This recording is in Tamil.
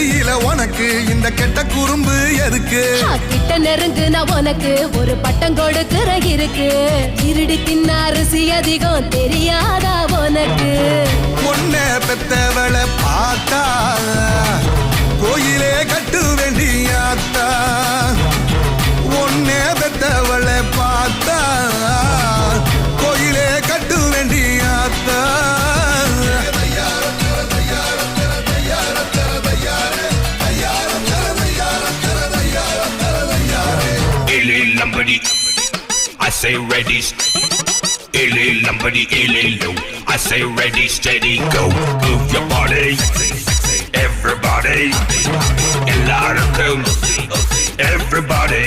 கையில உனக்கு இந்த கெட்ட குறும்பு எதுக்கு? கிட்ட நெருங்கு நான் உனக்கு ஒரு பட்டம் கொடுக்கிற இருக்கு. திருடி தின்ன அரிசி அதிகம் தெரியாதா உனக்கு? பொண்ண பெத்தவளை பார்த்தா கோயிலே கட்டு வேண்டியாத்தா. ஒன்னே பெத்தவளை பார்த்தா கோயிலே கட்டு வேண்டியாத்தா. Lambadi, I say ready. Illy Lambadi, illy low. I say ready, steady, go. Move your body, everybody. A lot of cool, everybody.